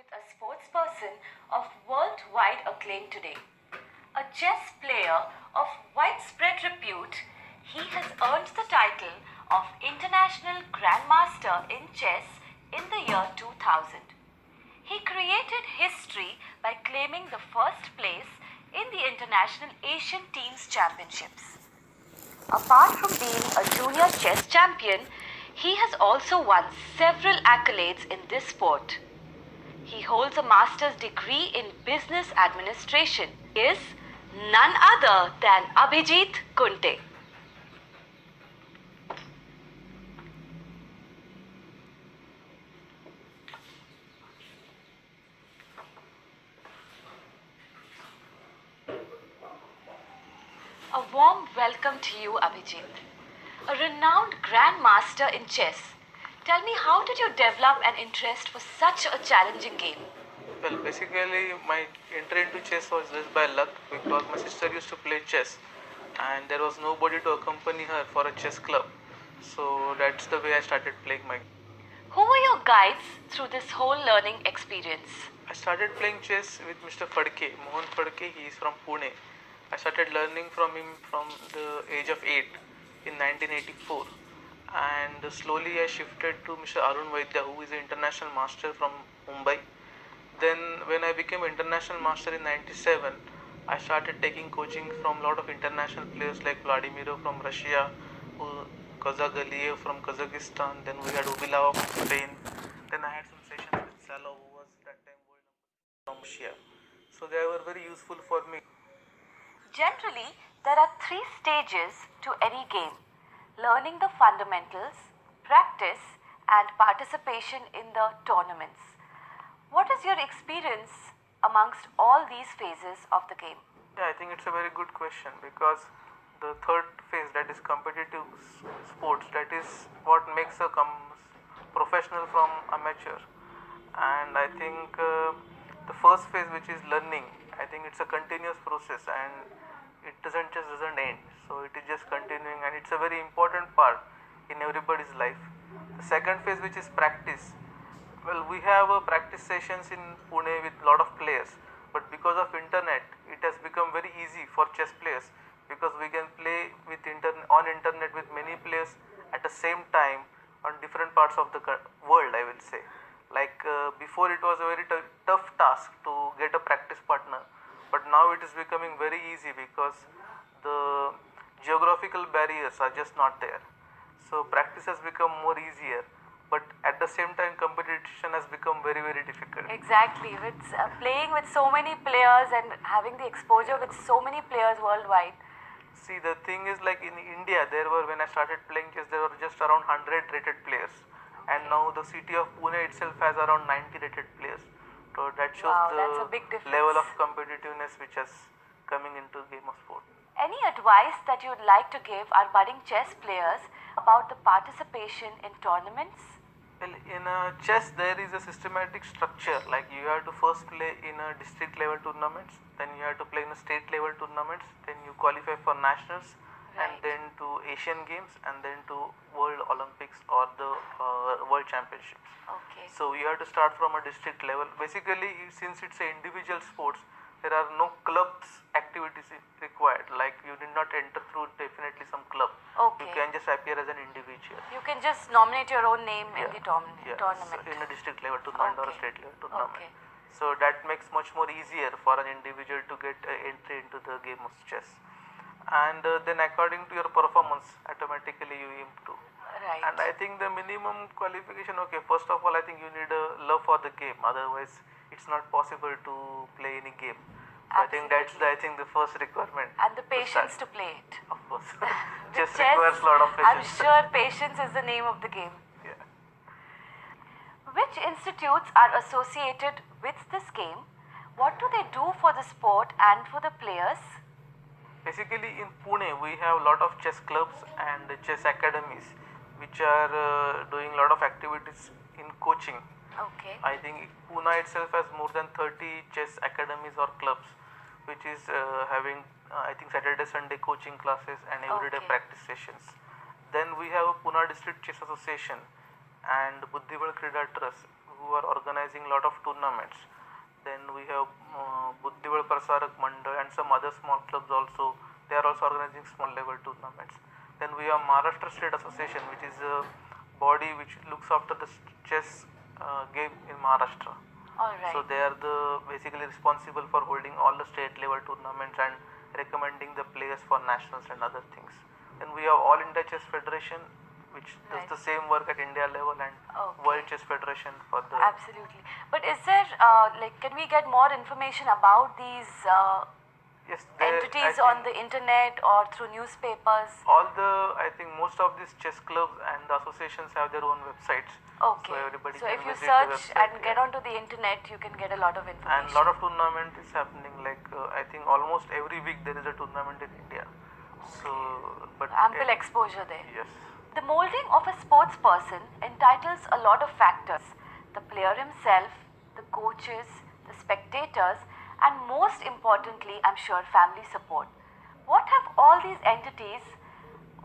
a sportsperson of worldwide acclaim today. A chess player of widespread repute, he has earned the title of International Grandmaster in Chess in the year 2000. He created history by claiming the first place in the International Asian Teams Championships. Apart from being a junior chess champion, he has also won several accolades in this sport. He holds a master's degree in business administration. He is none other than Abhijit Kunte. A warm welcome to you, Abhijit. A renowned grandmaster in chess. Tell me, how did you develop an interest for such a challenging game? Well, basically, my entry into chess was just by luck because my sister used to play chess and there was nobody to accompany her for a chess club. So that's the way I started playing my. Who were your guides through this whole learning experience? I started playing chess with Mr. Fadke, Mohan Fadke. He is from Pune. I started learning from him from the age of 8 in 1984, and slowly I shifted to Mr. Arun Vaidya, who is an international master from Mumbai. Then when I became international master in 97, I started taking coaching from a lot of international players like Vladimir from Russia, Kazakh Aliyev from Kazakhstan, then we had Ubilov from Spain, then I had some sessions with Salo, who was that time world number from Russia. So they were very useful for me. Generally, there are 3 stages to any game: learning the fundamentals, practice, and participation in the tournaments. What is your experience amongst all these phases of the game? Yeah, I think it's a very good question because the third phase, that is competitive sports, that is what makes a professional from amateur. And I think the first phase, which is learning, I think it's a continuous process and it doesn't end. So it is just continuing and it's a very important part in everybody's life. The second phase, which is practice. Well, we have practice sessions in Pune with a lot of players, but because of internet, it has become very easy for chess players because we can play with on internet with many players at the same time on different parts of the world, I will say. Like before, it was a very tough task to get a practice partner, but now it is becoming very easy because the geographical barriers are just not there. So practice has become more easier, but at the same time competition has become very difficult. Exactly, with playing with so many players and having the exposure with so many players worldwide. See, the thing is, like in India, when I started playing chess, there were just around 100 rated players, and now the city of Pune itself has around 90 rated players. So that shows that's a big difference. Level of competitiveness which is coming into game of sport. Any advice that you'd like to give our budding chess players about the participation in tournaments? Well, in chess there is a systematic structure, like you have to first play in a district level tournaments, then you have to play in a state level tournaments, then you qualify for nationals, and then to Asian Games, and then to World Olympics or the World Championships. Okay. So you have to start from a district level. Basically, since it's an individual sports, there are no clubs activities required, like you did not enter through definitely some club. Okay. You can just appear as an individual. You can just nominate your own name in the tournament. So in a district level tournament or a state level tournament. Okay. So that makes much more easier for an individual to get entry into the game of chess. And then according to your performance, automatically you improve. Right. And I think the minimum qualification, okay, first of all, I think you need a love for the game. Otherwise, it's not possible to play any game. So I think that's the first requirement. And the patience to play it. Of course. Chess requires a lot of I'm patience. sure patience is the name of the game. Yeah. Which institutes are associated with this game? What do they do for the sport and for the players? Basically, in Pune, we have a lot of chess clubs and chess academies which are doing a lot of activities in coaching. Okay. I think Pune itself has more than 30 chess academies or clubs which is having I think Saturday, Sunday coaching classes and everyday practice sessions. Then we have a Pune District Chess Association and Buddhibal Krida Trust, who are organizing a lot of tournaments. Then we have Buddhival Prasarak Mandal and some other small clubs also. They are also organizing small level tournaments. Then we have Maharashtra State Association, which is a body which looks after the chess game in Maharashtra. Alright. So they are the basically responsible for holding all the state level tournaments and recommending the players for nationals and other things. Then we have All India Chess Federation, which does Right. the same work at India level, and Okay. World Chess Federation for the. Absolutely. But is there, can we get more information about these Yes, entities on the internet or through newspapers? I think most of these chess clubs and the associations have their own websites. Okay. So everybody So can if you visit the search website, and get onto the internet, you can get a lot of information. and a lot of tournament is happening. Like I think almost every week there is a tournament in India. So, but Ample exposure there. yes. The molding of a sports person entitles a lot of factors: the player himself, the coaches, the spectators, and most importantly, I'm sure, family support. What have all these entities,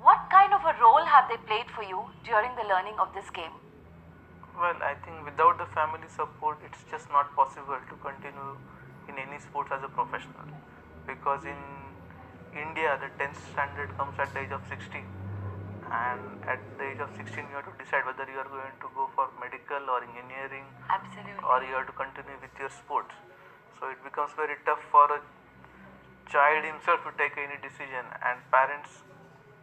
what kind of a role have they played for you during the learning of this game? Well, I think without the family support, it's just not possible to continue in any sports as a professional. Because in India, the 10th standard comes at the age of 16, and at the age of 16, you have to decide whether you are going to go for medical or engineering, Absolutely. or you have to continue with your sports. So it becomes very tough for a child himself to take any decision, and parents,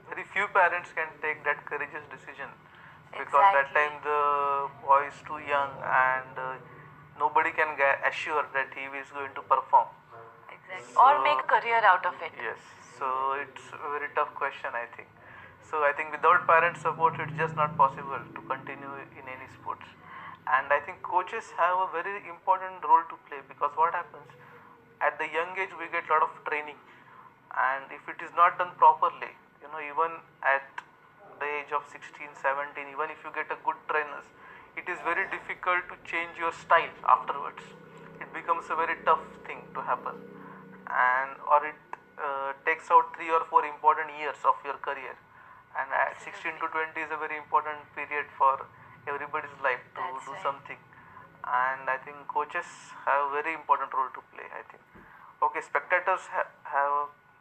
very few parents can take that courageous decision, because that Exactly. time the boy is too young, and nobody can assure that he is going to perform. Exactly. So, Or make a career out of it. yes, so it's a very tough question, I think. So I think without parent support, it's just not possible to continue in any sports. And I think coaches have a very important role to play, because what happens at the young age, we get a lot of training, and if it is not done properly, even at the age of 16, 17, even if you get a good trainers, it is very difficult to change your style afterwards. It becomes a very tough thing to happen, and or it takes out 3 or 4 important years of your career. And at 16 to 20 is a very important period for everybody's life to That's do right. something, and I think coaches have a very important role to play, I think. Okay, spectators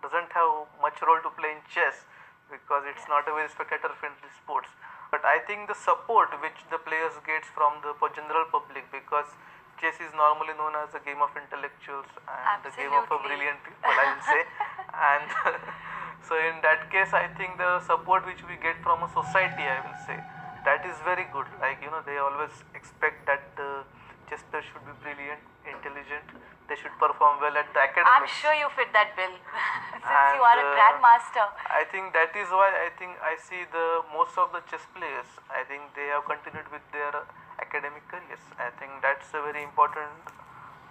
doesn't have much role to play in chess, because it's not a very spectator friendly sports, but I think the support which the players gets from the general public, because chess is normally known as a game of intellectuals and the game of a Absolutely. brilliant people, I will say. And so in that case, I think the support which we get from a society, I will say, that is very good. Like, they always expect that the chess player should be brilliant, intelligent, they should perform well at the I'm academics. sure you fit that bill since And, you are a grandmaster. I think that is why I see the most of the chess players, I think they have continued with their academic careers. I think that's a very important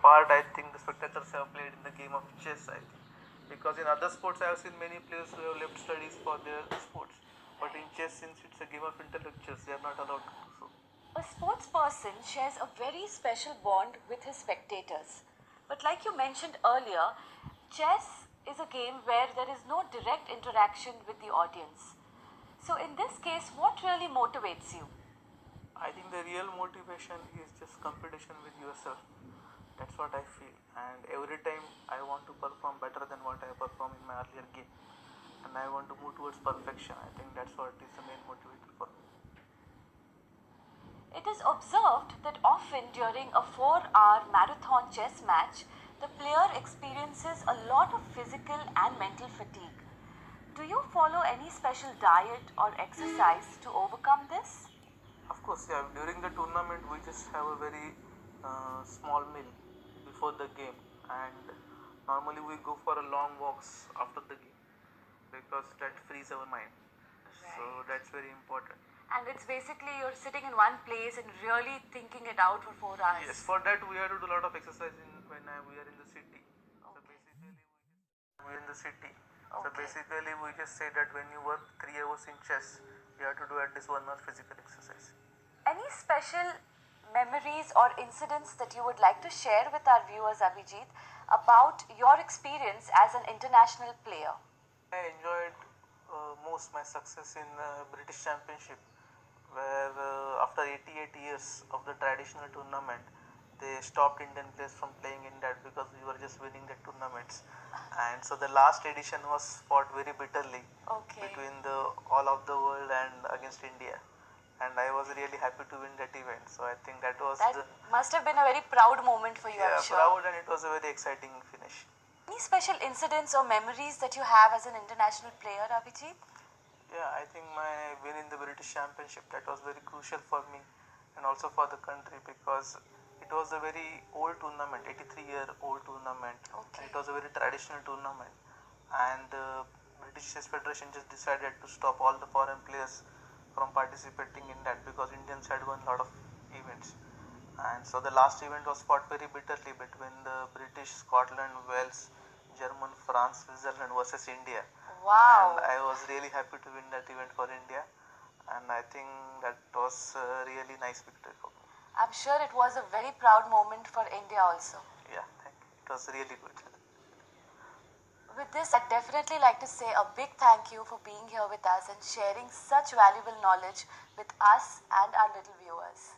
part, I think the spectators have played in the game of chess, I think. Because in other sports I have seen many players who have left studies for their sports, but in chess, since it's a game of intellectuals, they are not allowed to do so. A sports person shares a very special bond with his spectators. But like you mentioned earlier, chess is a game where there is no direct interaction with the audience. So in this case, what really motivates you? I think the real motivation is just competition with yourself. That's what I feel. And every time I want to perform better than what I performed in my earlier game. And I want to move towards perfection. I think that's what is the main motivator for me. It is observed that often during a 4-hour marathon chess match, the player experiences a lot of physical and mental fatigue. Do you follow any special diet or exercise to overcome this? Of course, yeah, during the tournament we just have a very small meal before the game, and normally we go for a long walks after the game, because that frees our mind. So that's very important. And it's basically you're sitting in one place and really thinking it out for 4 hours. Yes, for that we have to do a lot of exercise when we are in the city. So basically we are in the city. So basically we just say that when you work 3 hours in chess, you have to do at least 1 hour physical exercise. Any special memories or incidents that you would like to share with our viewers, Abhijit, about your experience as an international player? I enjoyed most my success in British Championship, where after after 88 years of the traditional tournament, they stopped Indian players from playing in that because we were just winning the tournaments. And so the last edition was fought very bitterly Okay. between the all of the world and against India. And I was really happy to win that event. So I think that was That the must have been a very proud moment for you, I'm sure. proud, and it was a very exciting finish. Any special incidents or memories that you have as an international player, Abhijit? Yeah, I think my win in the British Championship, that was very crucial for me and also for the country, because it was a very old tournament, 83-year-old tournament. Okay. And it was a very traditional tournament, and the British Chess Federation just decided to stop all the foreign players from participating in that because Indians had won a lot of events. And so the last event was fought very bitterly between the British, Scotland, Wales, German, France, Switzerland versus India. Wow. And I was really happy to win that event for India, and I think that was a really nice victory for me. I'm sure it was a very proud moment for India also. Yeah, thank you. It was really good. With this, I'd definitely like to say a big thank you for being here with us and sharing such valuable knowledge with us and our little viewers.